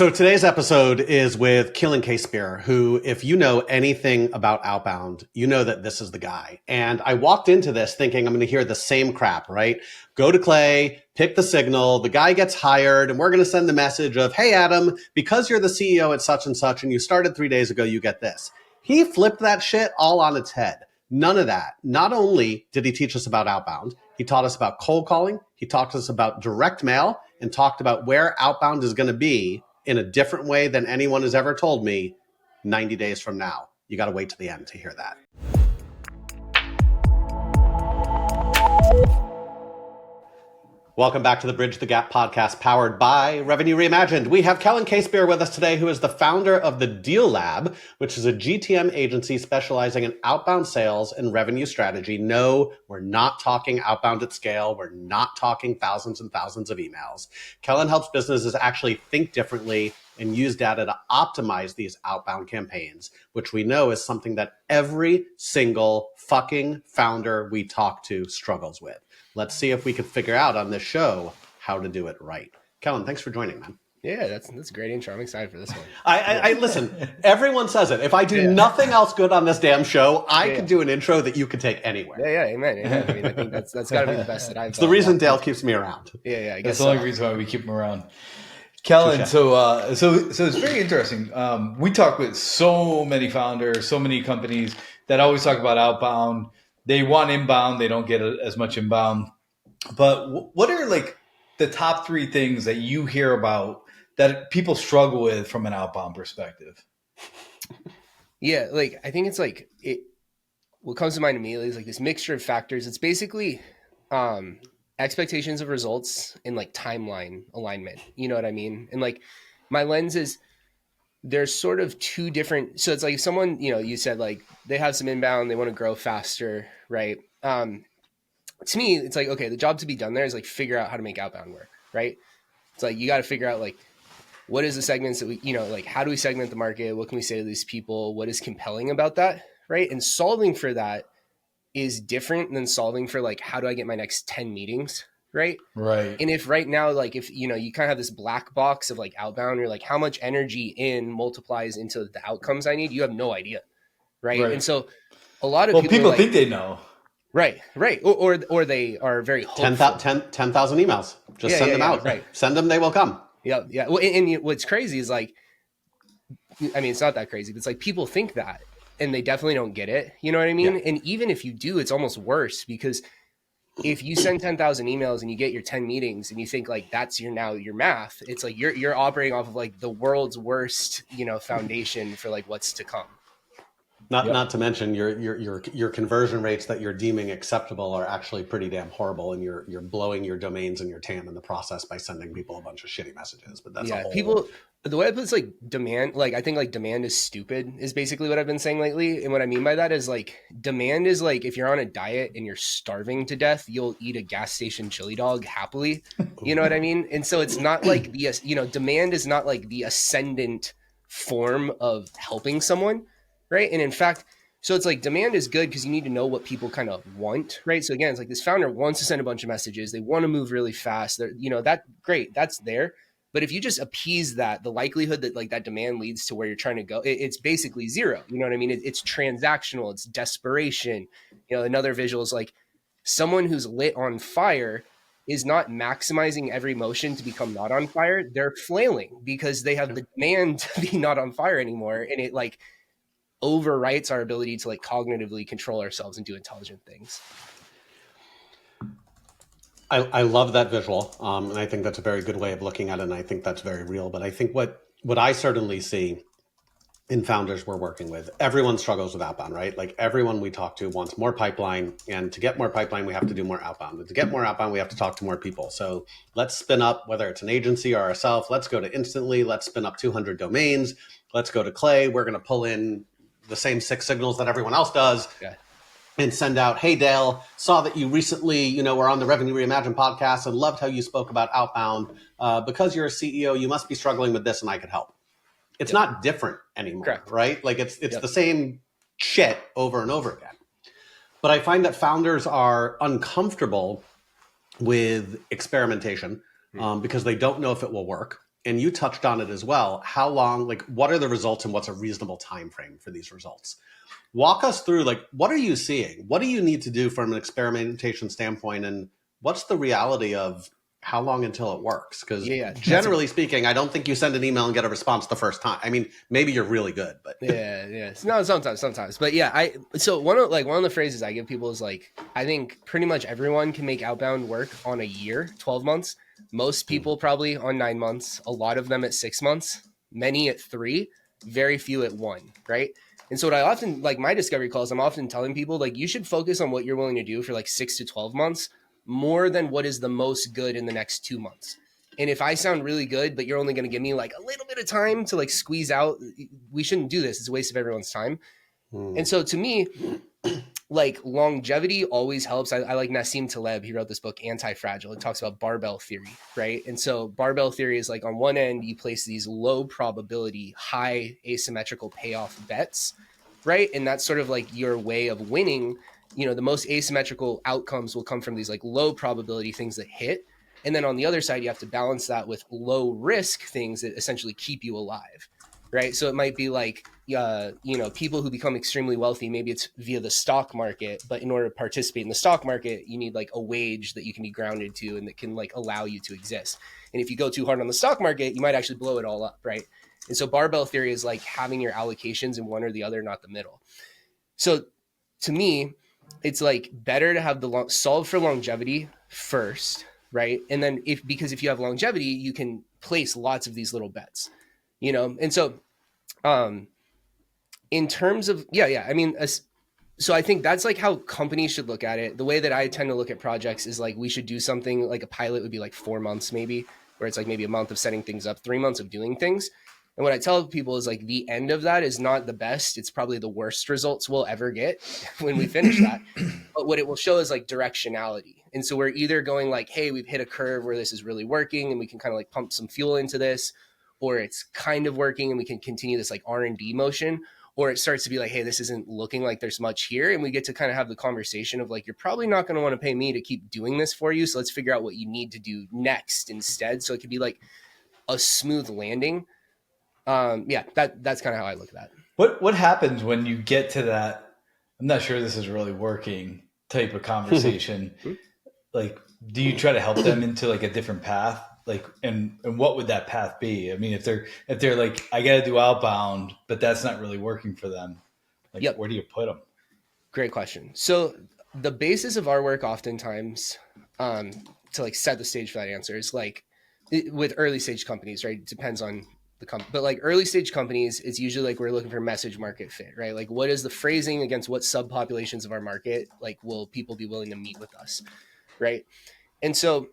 So today's episode is with Kellen Csebeer, who, if you know anything about outbound, you know that this is the guy. And I walked into this thinking I'm going to hear the same crap, right? Go to Clay, pick the signal, the guy gets hired, and we're going to send the message of, hey, Adam, because you're the CEO at such and you started 3 days ago, you get this. He flipped that shit all on its head. None of that. Not only did he teach us about outbound, he taught us about cold calling, he talked to us about direct mail, and talked about where outbound is going to be in a different way than anyone has ever told me 90 days from now. You got to wait to the end to hear that. Welcome back to the Bridge the Gap podcast powered by Revenue Reimagined. We have Kellen Csebeer with us today, who is the founder of the Deal Lab, which is a GTM agency specializing in outbound sales and revenue strategy. No, we're not talking outbound at scale. We're not talking thousands and thousands of emails. Kellen helps businesses actually think differently and use data to optimize these outbound campaigns, which we know is something that every single fucking founder we talk to struggles with. Let's see if we could figure out on this show how to do it right. Kellen, thanks for joining, man. Yeah, that's a great intro. I'm excited for this one. I listen, everyone says it. If I do nothing else good on this damn show, I could do an intro that you could take anywhere. Yeah, amen. I mean, I think that's got to be the best that I've It's the reason Dale keeps me around. Yeah, I guess that's the only reason why we keep him around. Kellen, so it's very interesting. We talk with so many founders, so many companies that always talk about outbound. They want inbound. They don't get as much inbound. But what are like the top three things that you hear about that people struggle with from an outbound perspective? Yeah, like I think it's like what comes to mind immediately is like this mixture of factors. It's basically expectations of results and like timeline alignment. You know what I mean? And like my lens is there's sort of two different. So it's like if someone, you said like they have some inbound, they want to grow faster, right? To me, it's like, okay, the job to be done there is like figure out how to make outbound work, right? It's like you got to figure out like what is the segments that we, like how do we segment the market? What can we say to these people? What is compelling about that, right? And solving for that is different than solving for like how do I get my next 10 meetings, right? Right. And if right now, like if you kind of have this black box of like outbound, you're like how much energy in multiplies into the outcomes I need, you have no idea, right? And so a lot of people like, think they know. Right. Or they are very hopeful. 10,000 emails. Just send them out. Right. Send them, they will come. Yeah. Well, and what's crazy is like, I mean, it's not that crazy, but it's like people think that and they definitely don't get it. You know what I mean? Yeah. And even if you do, it's almost worse because if you send 10,000 emails and you get your 10 meetings and you think like that's your math, it's like you're operating off of like the world's worst, foundation for like what's to come. Not to mention your conversion rates that you're deeming acceptable are actually pretty damn horrible, and you're blowing your domains and your TAM in the process by sending people a bunch of shitty messages. But that's people. The way I put it's like demand. Like I think like demand is stupid is basically what I've been saying lately. And what I mean by that is like demand is like if you're on a diet and you're starving to death, you'll eat a gas station chili dog happily. You know what I mean? And so it's not like the demand is not like the ascendant form of helping someone. Right. And in fact, so it's like demand is good because you need to know what people kind of want. Right. So again, it's like this founder wants to send a bunch of messages. They want to move really fast. They're, that great. That's there. But if you just appease that, the likelihood that like that demand leads to where you're trying to go, it's basically zero. You know what I mean? It's transactional. It's desperation. Another visual is like someone who's lit on fire is not maximizing every motion to become not on fire. They're flailing because they have the demand to be not on fire anymore. And it like overwrites our ability to like cognitively control ourselves and do intelligent things. I love that visual. And I think that's a very good way of looking at it. And I think that's very real. But I think what I certainly see in founders we're working with, everyone struggles with outbound, right? Like everyone we talk to wants more pipeline. And to get more pipeline, we have to do more outbound. And to get more outbound, we have to talk to more people. So let's spin up, whether it's an agency or ourselves, let's go to Instantly. Let's spin up 200 domains. Let's go to Clay. We're going to pull in the same 6 signals that everyone else does and send out, hey, Dale, saw that you recently, were on the Revenue Reimagined podcast and loved how you spoke about outbound. Because you're a CEO, you must be struggling with this and I could help. It's not different anymore, correct, right? Like it's the same shit over and over again. But I find that founders are uncomfortable with experimentation because they don't know if it will work. and you touched on it as well, how long, like what are the results and what's a reasonable time frame for these results? Walk us through, like, what are you seeing? What do you need to do from an experimentation standpoint? And what's the reality of how long until it works? Because Yeah, generally speaking, I don't think you send an email and get a response the first time. I mean, maybe you're really good, but yeah. No, sometimes. But yeah, so one of the phrases I give people is like, I think pretty much everyone can make outbound work on a year, 12 months. Most people probably on 9 months, a lot of them at 6 months, many at 3, very few at 1, right? And so what I often, like my discovery calls, I'm often telling people like you should focus on what you're willing to do for like 6 to 12 months more than what is the most good in the next 2 months. And if I sound really good, but you're only going to give me like a little bit of time to like squeeze out, we shouldn't do this. It's a waste of everyone's time. And so to me, like longevity always helps. I like Nassim Taleb. He wrote this book, Anti-Fragile. It talks about barbell theory, right? And so barbell theory is like on one end, you place these low probability, high asymmetrical payoff bets, right? And that's sort of like your way of winning. You know, the most asymmetrical outcomes will come from these like low probability things that hit. And then on the other side, you have to balance that with low risk things that essentially keep you alive, right? So it might be like, people who become extremely wealthy, maybe it's via the stock market, but in order to participate in the stock market, you need like a wage that you can be grounded to and that can like allow you to exist. And if you go too hard on the stock market, you might actually blow it all up, right? And so barbell theory is like having your allocations in one or the other, not the middle. So to me, it's like better to have the solve for longevity first, right? And then because if you have longevity, you can place lots of these little bets, And so, in terms of, I mean, so I think that's like how companies should look at it. The way that I tend to look at projects is like we should do something like a pilot would be like 4 months maybe, where it's like maybe a month of setting things up, 3 months of doing things. And what I tell people is like the end of that is not the best. It's probably the worst results we'll ever get when we finish that. But what it will show is like directionality. And so we're either going like, hey, we've hit a curve where this is really working and we can kind of like pump some fuel into this, or it's kind of working and we can continue this like R&D motion, or it starts to be like, hey, this isn't looking like there's much here. And we get to kind of have the conversation of like, you're probably not going to want to pay me to keep doing this for you. So let's figure out what you need to do next instead. So it could be like a smooth landing. That's kind of how I look at that. What happens when you get to that, I'm not sure this is really working type of conversation? Like, do you try to help them into like a different path? Like, and what would that path be? I mean, if they're like, I got to do outbound, but that's not really working for them. Like, Where do you put them? Great question. So the basis of our work oftentimes, to like set the stage for that answer is like with early stage companies, right? It depends on the company, but like early stage companies, it's usually like we're looking for message market fit, right? Like what is the phrasing against what subpopulations of our market? Like, will people be willing to meet with us? Right. And so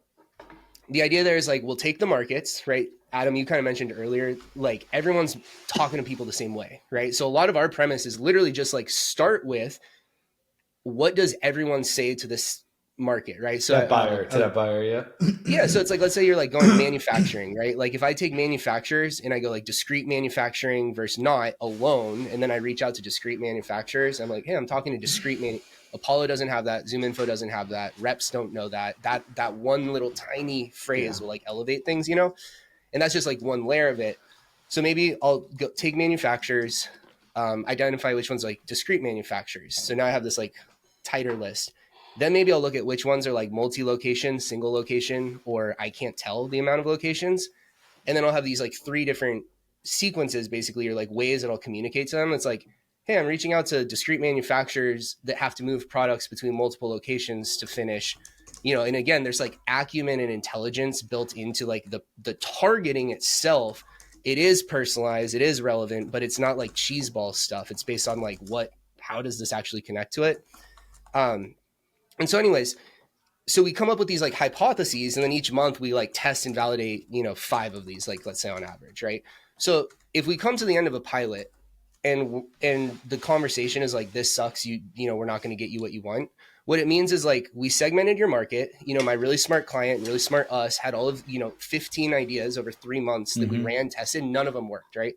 the idea there is like, we'll take the markets, right? Adam, you kind of mentioned earlier, like everyone's talking to people the same way, right? So a lot of our premise is literally just like start with what does everyone say to this market, right? So that buyer, yeah. Yeah. So it's like, let's say you're like going manufacturing, right? Like if I take manufacturers and I go like discrete manufacturing versus not alone, and then I reach out to discrete manufacturers, I'm like, hey, I'm talking to discrete Apollo doesn't have that. ZoomInfo doesn't have that. Reps don't know that. That one little tiny phrase will like elevate things, and that's just like one layer of it. So maybe I'll go take manufacturers, identify which ones like discrete manufacturers. So now I have this like tighter list. Then maybe I'll look at which ones are like multi-location, single location, or I can't tell the amount of locations. And then I'll have these like 3 different sequences basically, or like ways that I'll communicate to them. It's like, hey, I'm reaching out to discrete manufacturers that have to move products between multiple locations to finish, and again, there's like acumen and intelligence built into like the targeting itself. It is personalized, it is relevant, but it's not like cheeseball stuff. It's based on like how does this actually connect to it? And so anyways, so we come up with these like hypotheses, and then each month we like test and validate, 5 of these, like let's say on average, right? So if we come to the end of a pilot and the conversation is like, this sucks, we're not going to get you what you want. What it means is like, we segmented your market, my really smart client, really smart us had all of, 15 ideas over 3 months that we ran, tested, none of them worked, right?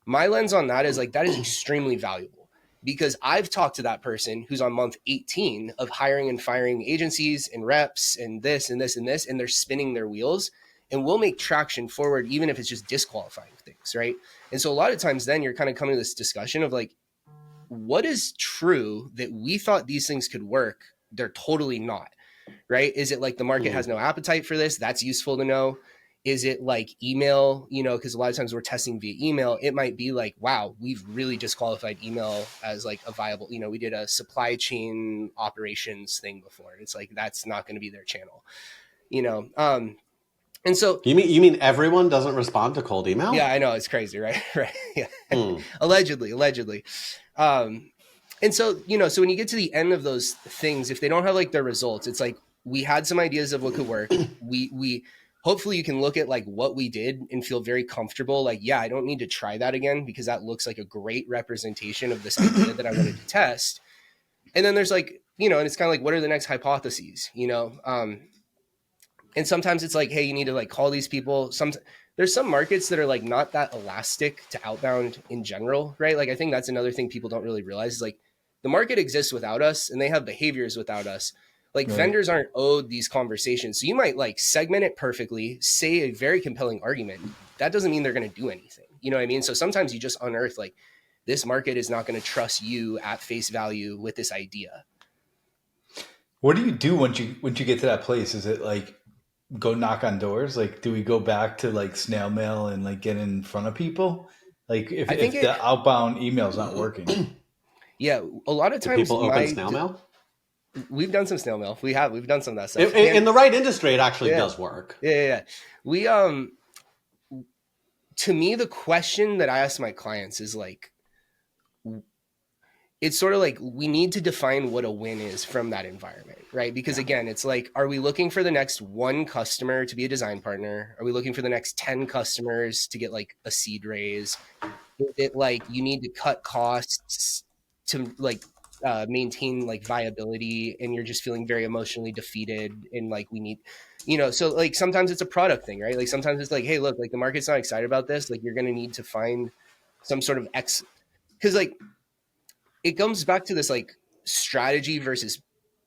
My lens on that is like, that is extremely valuable. Because I've talked to that person who's on month 18 of hiring and firing agencies and reps and this and this and this, and they're spinning their wheels. and we'll make traction forward, even if it's just disqualifying things. Right. And so a lot of times then you're kind of coming to this discussion of like, what is true that we thought these things could work? They're totally not. Right. Is it like the market has no appetite for this? That's useful to know. Is it like email, you know, because a lot of times we're testing via email. It might be like, wow, we've really disqualified email as like a viable, you know, we did a supply chain operations thing before. It's like, that's not going to be their channel, you know? And so you mean everyone doesn't respond to cold email? Yeah, I know. It's crazy. Right. Right. Yeah. Allegedly. And so, you know, so when you get to the end of those things, if they don't have like their results, it's like, we had some ideas of what could work. We hopefully you can look at like what we did and feel very comfortable. Like, yeah, I don't need to try that again because that looks like a great representation of this idea that I wanted to test. And then there's like, you know, and it's kind of like, what are the next hypotheses, you know? And sometimes it's like, hey, you need to like call these people. There's some markets that are like not that elastic to outbound in general, right? Like, I think that's another thing people don't really realize is like the market exists without us and they have behaviors without us. Like vendors aren't owed these conversations. So you might like segment it perfectly, say a very compelling argument. That doesn't mean they're going to do anything. You know what I mean? So sometimes you just unearth like this market is not going to trust you at face value with this idea. What do you do once you get to that place? Is it like go knock on doors? Like, do we go back to like snail mail and like get in front of people? Like if the outbound email is not working. Yeah. A lot of times people open snail mail. We've done some snail mail. We've done some of that stuff. In the right industry, it actually does work. Yeah. We, to me, the question that I ask my clients is like, it's sort of like we need to define what a win is from that environment, right? Because again, it's like, are we looking for the next one customer to be a design partner? Are we looking for the next 10 customers to get like a seed raise? Is it like you need to cut costs to like maintain like viability and you're just feeling very emotionally defeated and like we need, you know, so like sometimes it's a product thing, right? Like sometimes it's like, hey, look, like the market's not excited about this. Like you're going to need to find some sort of because like it comes back to this like strategy versus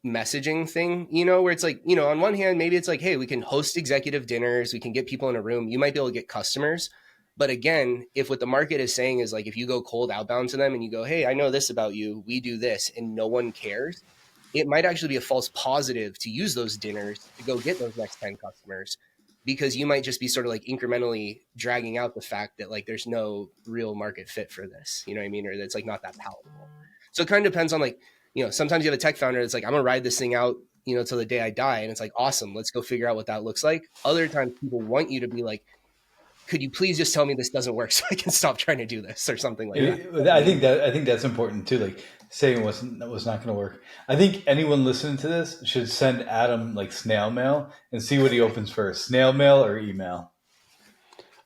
messaging thing, you know, where it's like, you know, on one hand, maybe it's like, hey, we can host executive dinners, we can get people in a room, you might be able to get customers. But again, if what the market is saying is like, if you go cold outbound to them and you go, hey, I know this about you, we do this, and no one cares, it might actually be a false positive to use those dinners to go get those next 10 customers, because you might just be sort of like incrementally dragging out the fact that like there's no real market fit for this, you know what I mean? Or that's like not that palatable. So it kind of depends on like, you know, sometimes you have a tech founder that's like, I'm gonna ride this thing out, you know, till the day I die. And it's like, awesome, let's go figure out what that looks like. Other times people want you to be like, could you please just tell me this doesn't work so I can stop trying to do this or something like that. I think that's important too. Like saying was not going to work. I think anyone listening to this should send Adam like snail mail and see what he opens first, snail mail or email.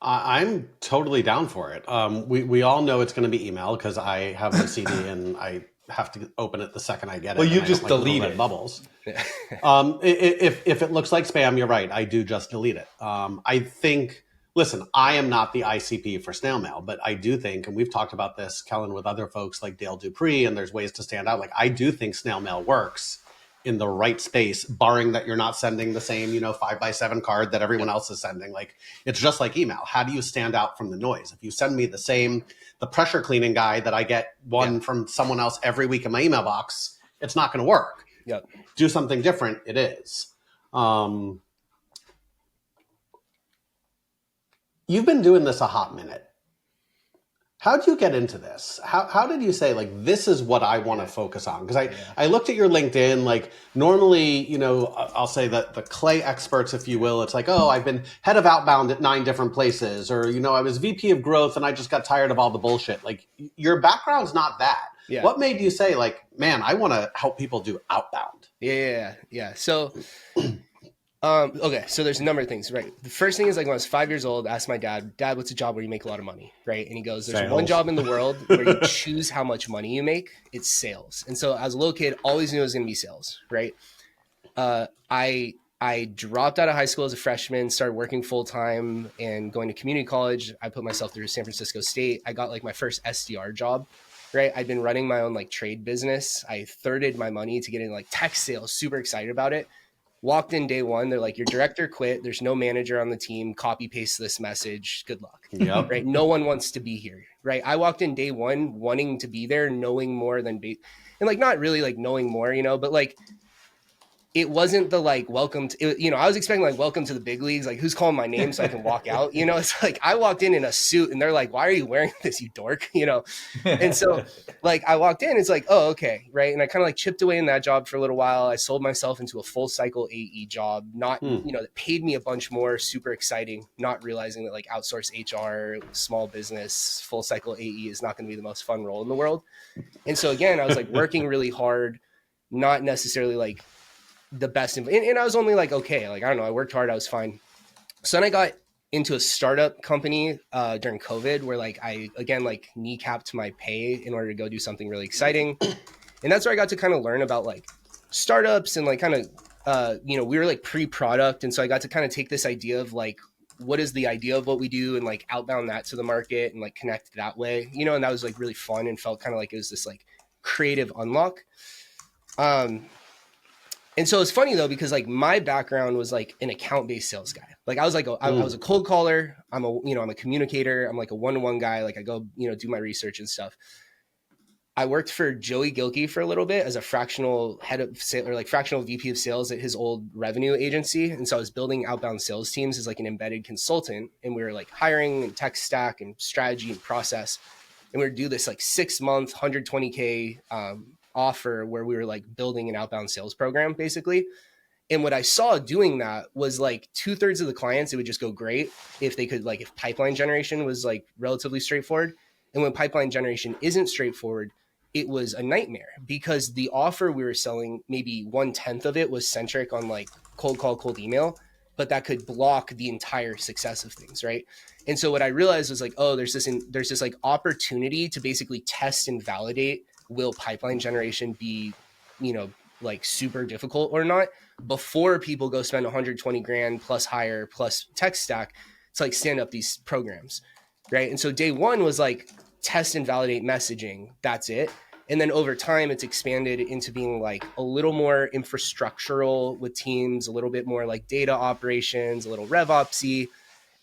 I'm totally down for it. We all know it's going to be email because I have a CD and I have to open it the second I get it. Well, you just delete it. Bubbles. If it looks like spam, you're right. I do just delete it. I think. Listen, I am not the ICP for snail mail, but I do think, and we've talked about this, Kellen, with other folks like Dale Dupree, and there's ways to stand out. Like I do think snail mail works in the right space, barring that you're not sending the same, 5x7 card that everyone else is sending. Like it's just like email. How do you stand out from the noise? If you send me the pressure cleaning guy that I get from someone else every week in my email box, it's not going to work. Yep. Do something different. It is. You've been doing this a hot minute. How did you get into this? How did you say, like, this is what I want to focus on? Because I looked at your LinkedIn, like, normally, I'll say that the clay experts, if you will, it's like, oh, I've been head of outbound at 9 different places. Or, I was VP of growth and I just got tired of all the bullshit. Like, your background's not that. Yeah. What made you say, like, man, I want to help people do outbound? Yeah. So... okay, so there's a number of things, right? The first thing is like when I was 5 years old, I asked my dad, what's a job where you make a lot of money, right? And he goes, there's one job in the world where you choose how much money you make. It's sales. And so as a little kid, always knew it was going to be sales, right? I dropped out of high school as a freshman, started working full time and going to community college. I put myself through San Francisco State. I got like my first SDR job, right? I'd been running my own like trade business. I thirded my money to get into like tech sales, super excited about it. Walked in day one. They're like, your director quit. There's no manager on the team. Copy paste this message. Good luck. Yep. Right. No one wants to be here. Right. I walked in day one wanting to be there, knowing more than and like not really like knowing more, you know, but like it wasn't the like welcome to, it, you know, I was expecting like welcome to the big leagues, like who's calling my name so I can walk out, you know. It's like I walked in a suit and they're like, why are you wearing this, you dork, you know. And so like I walked in, it's like, oh, okay, right. And I kind of like chipped away in that job for a little while. I sold myself into a full cycle AE job, not you know, that paid me a bunch more, super exciting, not realizing that like outsource HR, small business, full cycle AE is not going to be the most fun role in the world. And so again, I was like working really hard, not necessarily like the best. And I was only like, okay, like, I don't know, I worked hard, I was fine. So then I got into a startup company during COVID where like I, again, like kneecapped my pay in order to go do something really exciting. And that's where I got to kind of learn about like startups and like kind of, you know, we were like pre-product. And so I got to kind of take this idea of like, what is the idea of what we do and like outbound that to the market and like connect that way, you know. And that was like really fun and felt kind of like it was this like creative unlock. And so it's funny though, because like my background was like an account-based sales guy. Like I was like, I was a cold caller. I'm a communicator. I'm like a one-to-one guy. Like I go, you know, do my research and stuff. I worked for Joey Gilkey for a little bit as a fractional head of sales, or like fractional VP of sales at his old revenue agency. And so I was building outbound sales teams as like an embedded consultant. And we were like hiring and tech stack and strategy and process. And we would do this like 6-month, 120K offer where we were like building an outbound sales program basically. And what I saw doing that was like 2/3 of the clients, it would just go great if they could, like if pipeline generation was like relatively straightforward. And when pipeline generation isn't straightforward, it was a nightmare because the offer we were selling, maybe 1/10 of it was centric on like cold call, cold email, but that could block the entire success of things. Right. And so what I realized was like, oh, there's this like opportunity to basically test and validate, will pipeline generation be, you know, like super difficult or not before people go spend 120 grand plus hire plus tech stack to like stand up these programs. Right. And so day one was like test and validate messaging. That's it. And then over time, it's expanded into being like a little more infrastructural with teams, a little bit more like data operations, a little RevOpsy.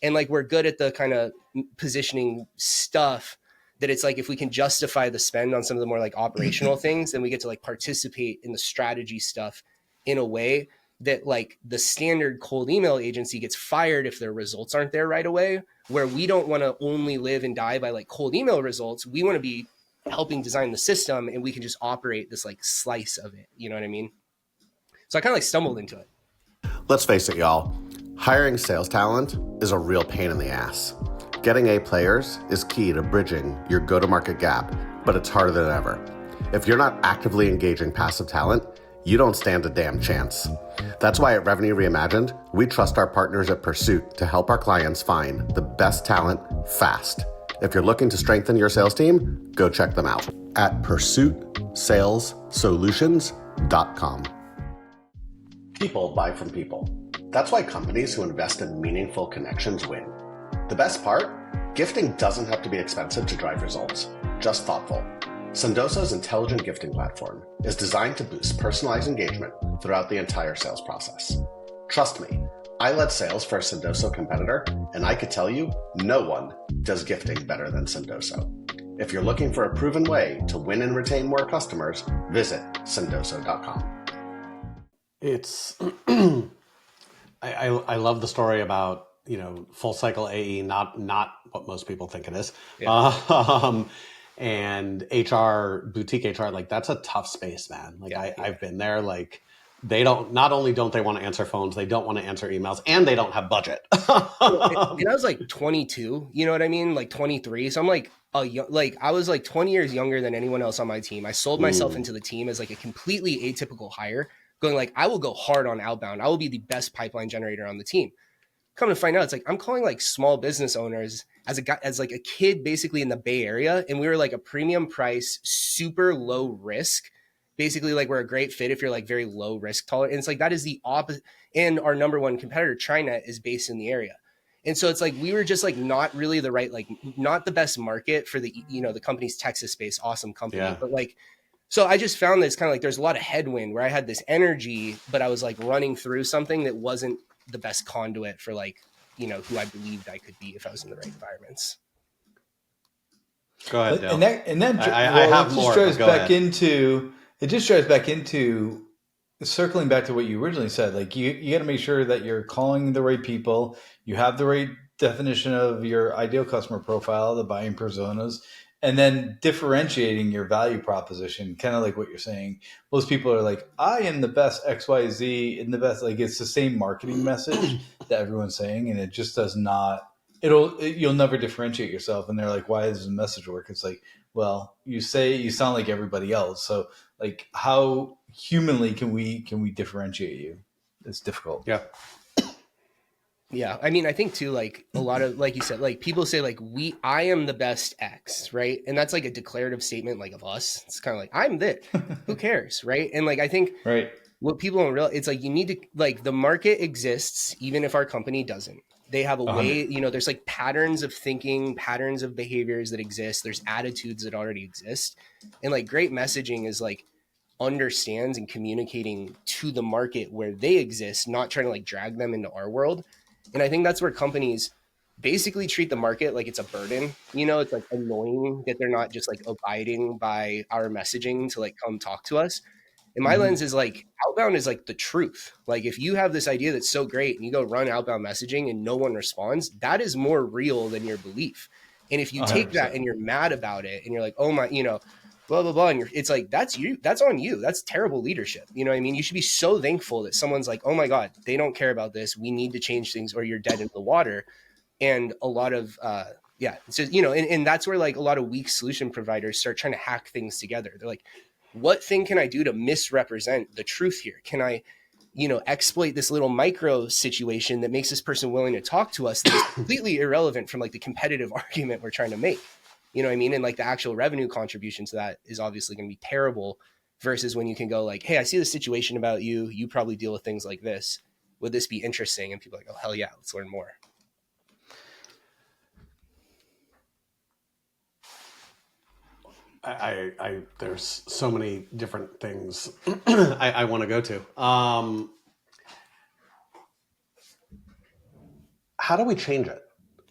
And like we're good at the kind of positioning stuff that it's like if we can justify the spend on some of the more like operational things, then we get to like participate in the strategy stuff in a way that like the standard cold email agency gets fired if their results aren't there right away, where we don't want to only live and die by like cold email results. We want to be helping design the system and we can just operate this like slice of it. You know what I mean? So I kind of like stumbled into it. Let's face it, y'all. Hiring sales talent is a real pain in the ass. Getting A players is key to bridging your go-to-market gap, but it's harder than ever. If you're not actively engaging passive talent, you don't stand a damn chance. That's why at Revenue Reimagined, we trust our partners at Pursuit to help our clients find the best talent fast. If you're looking to strengthen your sales team, go check them out at pursuitsalessolutions.com. People buy from people. That's why companies who invest in meaningful connections win. The best part? Gifting doesn't have to be expensive to drive results, just thoughtful. Sendoso's intelligent gifting platform is designed to boost personalized engagement throughout the entire sales process. Trust me, I led sales for a Sendoso competitor, and I could tell you, no one does gifting better than Sendoso. If you're looking for a proven way to win and retain more customers, visit sendoso.com. It's I love the story about, you know, full cycle AE, not what most people think it is. Yeah. And HR, boutique HR, like that's a tough space, man. Like I've been there. Like not only don't they want to answer phones, they don't want to answer emails, and they don't have budget. And I was like 22, you know what I mean? Like 23. So I'm like, I was like 20 years younger than anyone else on my team. I sold myself into the team as like a completely atypical hire, going like, I will go hard on outbound. I will be the best pipeline generator on the team. Come to find out, it's like I'm calling like small business owners as like a kid, basically in the Bay Area, and we were like a premium price, super low risk. Basically, like we're a great fit if you're like very low risk tolerant. And it's like that is the opposite. And our number one competitor, China, is based in the area. And so it's like we were just like not really the right, like not the best market for the, you know, the company's Texas based awesome company, but like So I just found that it's kind of like there's a lot of headwind where I had this energy, but I was like running through something that wasn't the best conduit for like, you know, who I believed I could be if I was in the right environments. Go ahead, Dale. I have more. It just drives back into circling back to what you originally said. Like you got to make sure that you're calling the right people. You have the right definition of your ideal customer profile, the buying personas, and then differentiating your value proposition. Kind of like what you're saying. Most people are like, I am the best XYZ and the best. Like it's the same marketing message that everyone's saying, and it just does not. You'll never differentiate yourself. And they're like, why does the message work? It's like, well, you sound like everybody else. So like how humanly can we differentiate you? It's difficult. Yeah. Yeah. I mean, I think too, like a lot of, like you said, like people say like, I am the best X, right? And that's like a declarative statement, like of us. It's kind of like, I'm this, who cares? Right. And like, I think what people don't realize, it's like, you need to, like the market exists, even if our company doesn't. They have a way, you know, there's like patterns of thinking, patterns of behaviors that exist. There's attitudes that already exist. And like great messaging is like understands and communicating to the market where they exist, not trying to like drag them into our world. And I think that's where companies basically treat the market like it's a burden. You know, it's like annoying that they're not just like abiding by our messaging to like come talk to us. And my lens is like outbound is like the truth. Like if you have this idea that's so great and you go run outbound messaging and no one responds, that is more real than your belief. And if you take 100%. That and you're mad about it and you're like, oh my, you know, blah, blah, blah. And it's like, that's you, that's on you. That's terrible leadership. You know what I mean? You should be so thankful that someone's like, oh my God, they don't care about this. We need to change things or you're dead in the water. And a lot of, so, you know, and that's where like a lot of weak solution providers start trying to hack things together. They're like, what thing can I do to misrepresent the truth here? Can I, you know, exploit this little micro situation that makes this person willing to talk to us that is completely irrelevant from like the competitive argument we're trying to make? You know what I mean? And like the actual revenue contribution to that is obviously going to be terrible versus when you can go like, hey, I see the situation about you. You probably deal with things like this. Would this be interesting? And people are like, oh, hell yeah, let's learn more. There's so many different things I want to go to. How do we change it?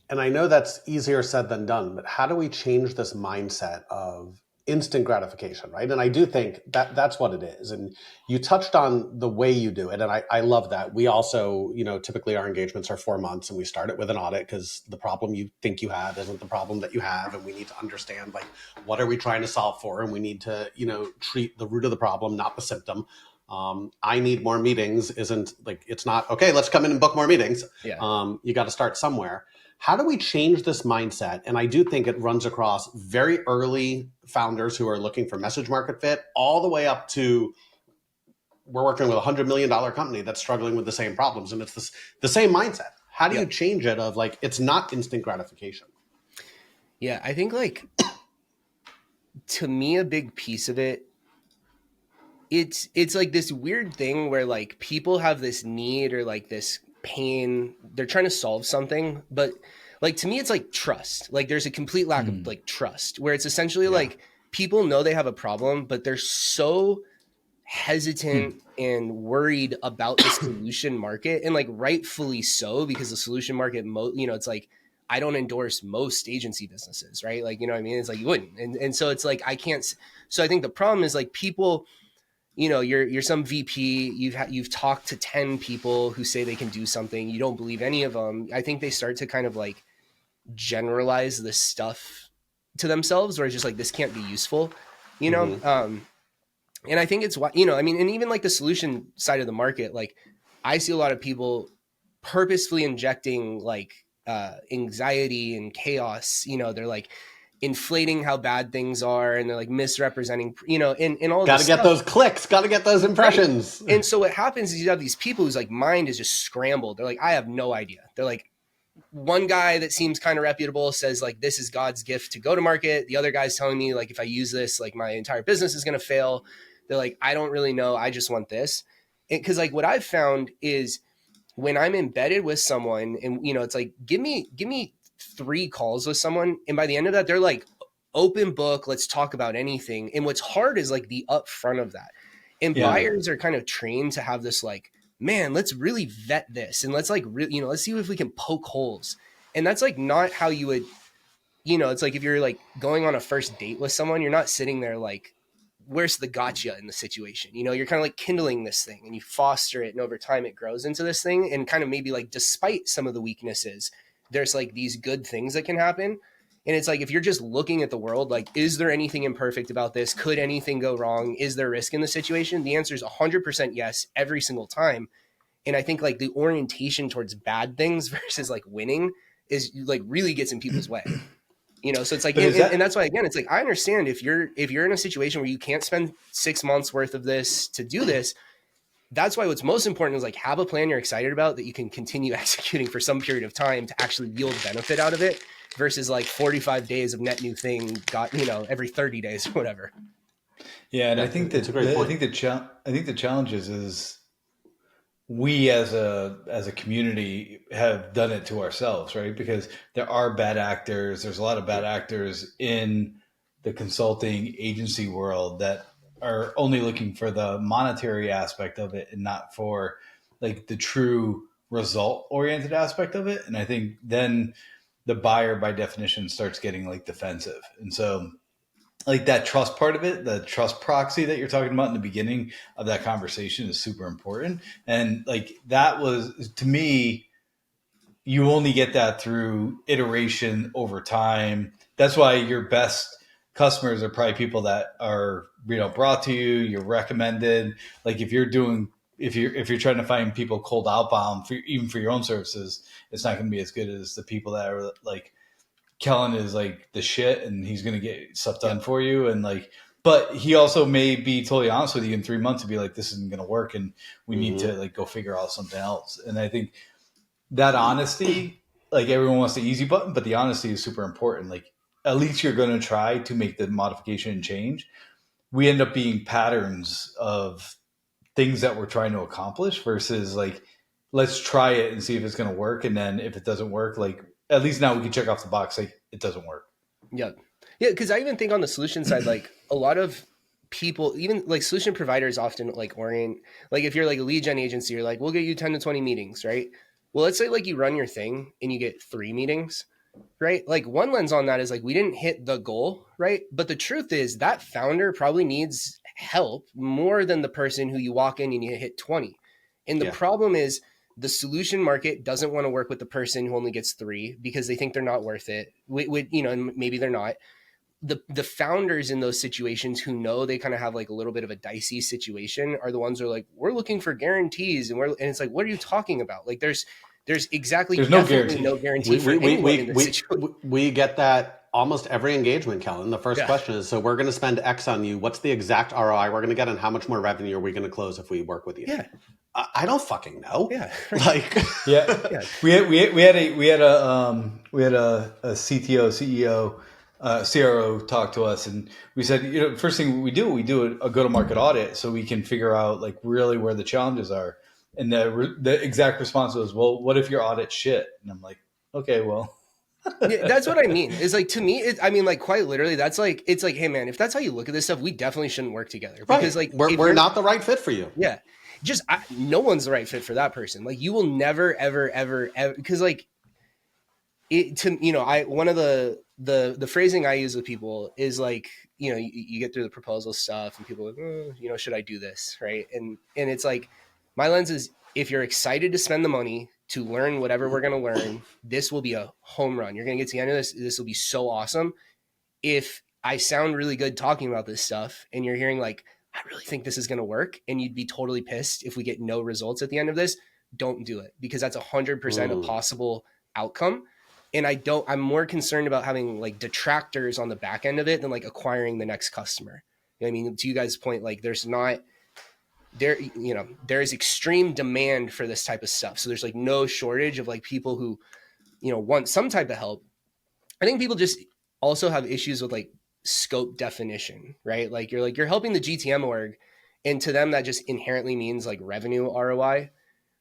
And I know that's easier said than done, but how do we change this mindset of instant gratification, right? And I do think that that's what it is. And you touched on the way you do it. And I love that. We also, you know, typically our engagements are 4 months and we start it with an audit because the problem you think you have isn't the problem that you have. And we need to understand like, what are we trying to solve for? And we need to, you know, treat the root of the problem, not the symptom. I need more meetings isn't like, it's not, okay, let's come in and book more meetings. Yeah. You got to start somewhere. How do we change this mindset? And I do think it runs across very early founders who are looking for message market fit all the way up to we're working with $100 million company that's struggling with the same problems. And it's the same mindset. How do you change it of like, it's not instant gratification? Yeah, I think like, to me, a big piece of it, it's like this weird thing where like people have this need or like this pain, they're trying to solve something, but like to me it's like trust. Like there's a complete lack of like trust where it's essentially like people know they have a problem, but they're so hesitant and worried about the solution market, and like rightfully so, because the solution market, you know, it's like I don't endorse most agency businesses, right? Like, you know what I mean? It's like you wouldn't, and so it's like I can't. So I think the problem is like people, you know, you're some VP, you've talked to 10 people who say they can do something, you don't believe any of them. I think they start to kind of like generalize this stuff to themselves, or it's just like, this can't be useful, you know? And I think it's what, you know, I mean, and even like the solution side of the market, like I see a lot of people purposefully injecting like anxiety and chaos, you know, they're like inflating how bad things are, and they're like misrepresenting, you know, and all. Got to get those clicks. Got to get those impressions. Right. And so what happens is you have these people whose like mind is just scrambled. They're like, I have no idea. They're like, one guy that seems kind of reputable says like, this is God's gift to go to market. The other guy's telling me like, if I use this, like my entire business is going to fail. They're like, I don't really know. I just want this. Because like what I've found is when I'm embedded with someone, and you know, it's like, give me 3 calls with someone, and by the end of that, they're like open book, let's talk about anything. And what's hard is like the upfront of that. And buyers are kind of trained to have this like, man, let's really vet this and let's like let's see if we can poke holes. And that's like not how you would, it's like if you're like going on a first date with someone, you're not sitting there like, where's the gotcha in the situation? You're kind of like kindling this thing and you foster it, and over time it grows into this thing, and kind of maybe like despite some of the weaknesses, there's like these good things that can happen. And it's like, if you're just looking at the world, like, is there anything imperfect about this? Could anything go wrong? Is there risk in the situation? The answer is 100% yes, every single time. And I think like the orientation towards bad things versus like winning is like really gets in people's way. So it's like, and that's why, again, it's like, I understand if you're in a situation where you can't spend 6 months worth of this to do this. That's why what's most important is like, have a plan you're excited about that you can continue executing for some period of time to actually yield benefit out of it, versus like 45 days of net new thing got, every 30 days or whatever. Yeah. And I think that, I think the challenge is we as a community have done it to ourselves, right? Because there are bad actors. There's a lot of bad actors in the consulting agency world that are only looking for the monetary aspect of it and not for like the true result oriented aspect of it. And I think then the buyer by definition starts getting like defensive. And so like that trust part of it, the trust proxy that you're talking about in the beginning of that conversation is super important. And like that was, to me, you only get that through iteration over time. That's why your best customers are probably people that are, brought to you, you're recommended. Like if you're trying to find people cold outbound even for your own services, it's not going to be as good as the people that are like, Kellen is like the shit and he's going to get stuff done for you. And like, but he also may be totally honest with you in 3 months to be like, this isn't going to work. And we need to like go figure out something else. And I think that honesty, like everyone wants the easy button, but the honesty is super important. Like at least you're going to try to make the modification and change. We end up being patterns of things that we're trying to accomplish versus like, let's try it and see if it's going to work. And then if it doesn't work, like, at least now we can check off the box, like it doesn't work. Yeah. Yeah. Cause I even think on the solution side, like a lot of people, even like solution providers often like orient, like if you're like a lead gen agency, you're like, we'll get you 10 to 20 meetings, right? Well, let's say like you run your thing and you get 3 meetings, right? Like one lens on that is like, we didn't hit the goal, right? But the truth is that founder probably needs help more than the person who you walk in and you hit 20. And the problem is, the solution market doesn't want to work with the person who only gets 3 because they think they're not worth it. And maybe they're not. The founders in those situations who know they kind of have like a little bit of a dicey situation are the ones who are like, we're looking for guarantees. And it's like, what are you talking about? Like there's no guarantee for anyone in this situation. We get that almost every engagement, Kellen. The first question is, so we're going to spend X on you. What's the exact ROI we're going to get, and how much more revenue are we going to close if we work with you? Yeah. I don't fucking know. Yeah. Like, We had a CTO, CEO, CRO talk to us, and we said, first thing we do a go-to-market audit so we can figure out like really where the challenges are. And the exact response was, well, what if your audit's shit? And I'm like, okay, well. Yeah, that's what I mean. It's like, to me, like quite literally, that's like, it's like, hey man, if that's how you look at this stuff, we definitely shouldn't work together because like we're not the right fit for you. Yeah. No one's the right fit for that person. Like you will never, ever, ever, because like one of the phrasing I use with people is like, you get through the proposal stuff and people are like, should I do this? Right. And it's like, my lens is, if you're excited to spend the money to learn whatever we're going to learn, this will be a home run. You're going to get to the end of this. This will be so awesome. If I sound really good talking about this stuff and you're hearing like, I really think this is going to work, and you'd be totally pissed if we get no results at the end of this, don't do it, because that's 100% a possible outcome. And I'm more concerned about having like detractors on the back end of it than like acquiring the next customer. I mean, to you guys' point, like there's extreme demand for this type of stuff. So there's like no shortage of like people who, want some type of help. I think people just also have issues with like scope definition, right? Like you're helping the GTM org, and to them that just inherently means like revenue ROI.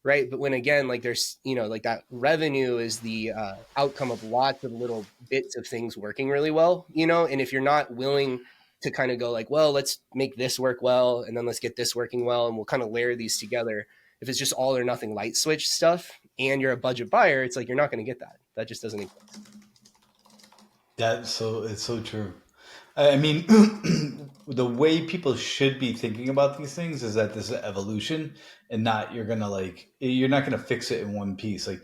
right? But when again, like there's, like that revenue is the outcome of lots of little bits of things working really well, and if you're not willing to kind of go like, well, let's make this work well, and then let's get this working well, and we'll kind of layer these together. If it's just all or nothing light switch stuff and you're a budget buyer, it's like you're not going to get that. That just doesn't exist. It's so true. I mean, the way people should be thinking about these things is that this is evolution, and not you're not gonna fix it in one piece. Like,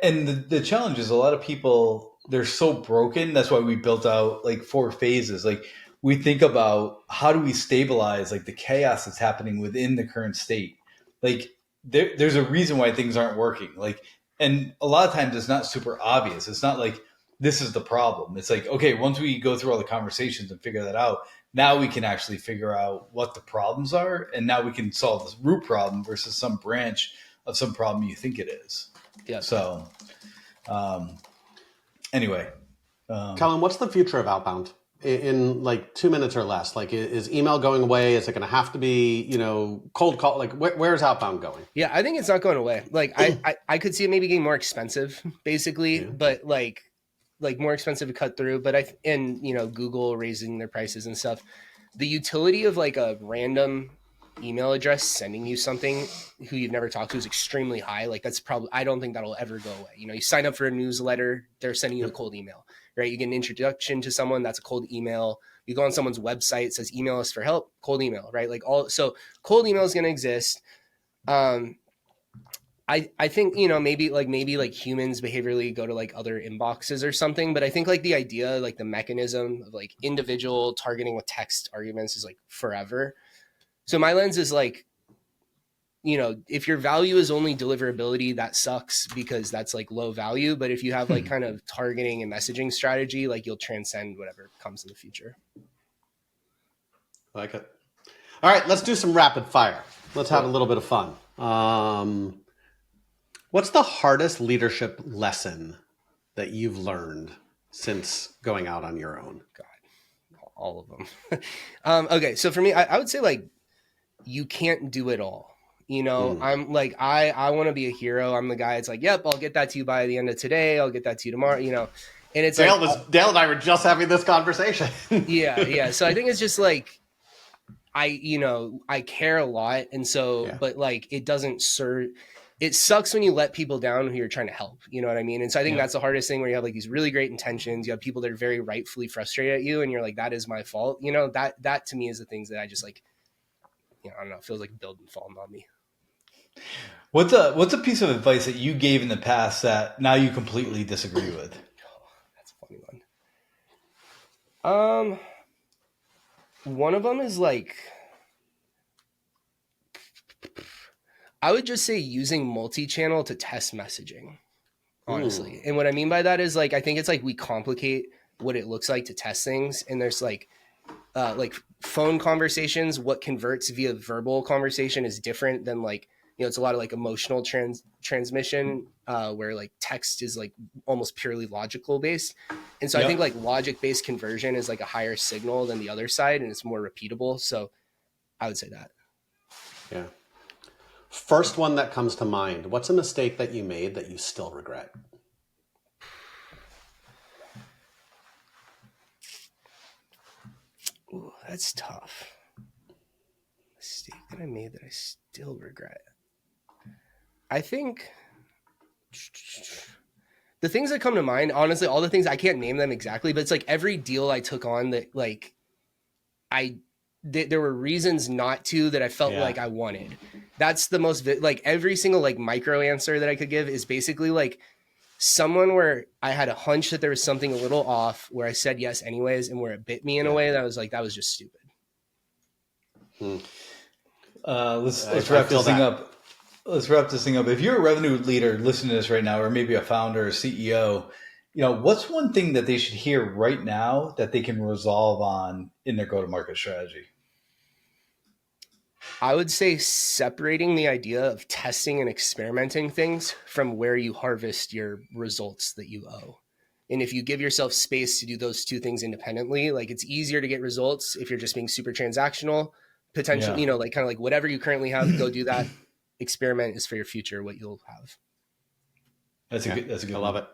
and the challenge is a lot of people, they're so broken. That's why we built out like 4 phases. Like, we think about how do we stabilize like the chaos that's happening within the current state. Like, there's a reason why things aren't working. Like, and a lot of times it's not super obvious. It's not like this is the problem. It's like, okay, once we go through all the conversations and figure that out, now we can actually figure out what the problems are, and now we can solve this root problem versus some branch of some problem you think it is. Yeah. So, anyway, Kellen, what's the future of outbound in like 2 minutes or less? Like, is email going away? Is it going to have to be, cold call? Like, where's outbound going? Yeah, I think it's not going away. Like, I could see it maybe getting more expensive, basically, but like more expensive to cut through. But Google raising their prices and stuff. The utility of like a random email address sending you something who you've never talked to is extremely high. Like, that's probably, I don't think that'll ever go away. You sign up for a newsletter, they're sending you a cold email, right? You get an introduction to someone, that's a cold email. You go on someone's website, it says email us for help, cold email, right? So cold email is going to exist. I think, maybe humans behaviorally go to like other inboxes or something, but I think like the idea, like the mechanism of like individual targeting with text arguments is like forever. So my lens is like, if your value is only deliverability, that sucks because that's like low value. But if you have like kind of targeting and messaging strategy, like you'll transcend whatever comes in the future. I like it. All right, let's do some rapid fire. Let's have a little bit of fun. What's the hardest leadership lesson that you've learned since going out on your own? God, all of them. Okay, so for me, I would say like you can't do it all. I'm like, I want to be a hero. I'm the guy. It's like, yep, I'll get that to you by the end of today. I'll get that to you tomorrow. And it's Dale and I were just having this conversation. Yeah. So I think it's just like, I care a lot. And so, but like, it doesn't serve. It sucks when you let people down who you're trying to help. You know what I mean? And so I think that's the hardest thing, where you have like these really great intentions. You have people that are very rightfully frustrated at you, and you're like, that is my fault. That to me is the things that I just like, I don't know, it feels like building falling on me. What's a piece of advice that you gave in the past that now you completely disagree with? Oh, that's a funny one. One of them is like, I would just say using multi-channel to test messaging, honestly. And what I mean by that is like, I think it's like we complicate what it looks like to test things. And there's like phone conversations, what converts via verbal conversation is different than like, it's a lot of like emotional transmission where like text is like almost purely logical based. And so I think like logic based conversion is like a higher signal than the other side, and it's more repeatable. So I would say that. Yeah. First one that comes to mind, what's a mistake that you made that you still regret? Ooh, that's tough. Mistake that I made that I still regret. I think the things that come to mind, honestly, all the things, I can't name them exactly, but it's like every deal I took on that like there were reasons not to, that I felt like I wanted. That's the most, like every single like micro answer that I could give is basically like someone where I had a hunch that there was something a little off, where I said yes anyways, and where it bit me in a way that was like, that was just stupid. Let's wrap this thing up. Let's wrap this thing up. If you're a revenue leader listening to this right now, or maybe a founder or CEO, what's one thing that they should hear right now that they can resolve on in their go-to-market strategy? I would say separating the idea of testing and experimenting things from where you harvest your results that you owe. And if you give yourself space to do those two things independently, like it's easier to get results if you're just being super transactional, potentially, like kind of like whatever you currently have, go do that, experiment is for your future what you'll have. That's a good. I love it.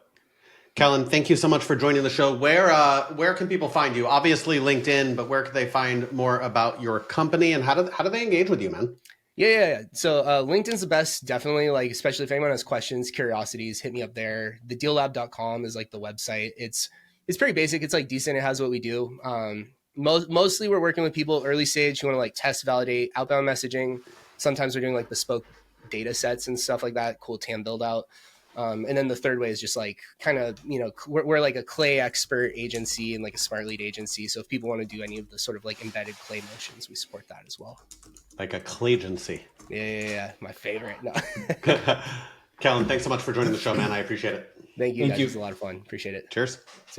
Kellen, thank you so much for joining the show. Where can people find you? Obviously LinkedIn, but where can they find more about your company, and how do they engage with you, man? Yeah. So LinkedIn's the best, definitely. Like, especially if anyone has questions, curiosities, hit me up there. TheDealLab.com is like the website. It's pretty basic. It's like decent. It has what we do. Mostly we're working with people early stage who want to like test, validate outbound messaging. Sometimes we're doing like bespoke data sets and stuff like that. Cool TAM build out. And then the third way is just like kind of, we're like a clay expert agency and like a smart lead agency. So if people want to do any of the sort of like embedded clay motions, we support that as well. Like a claygency. Yeah. My favorite. No. Kellen, thanks so much for joining the show, man. I appreciate it. Thank you. It was a lot of fun. Appreciate it. Cheers. See ya.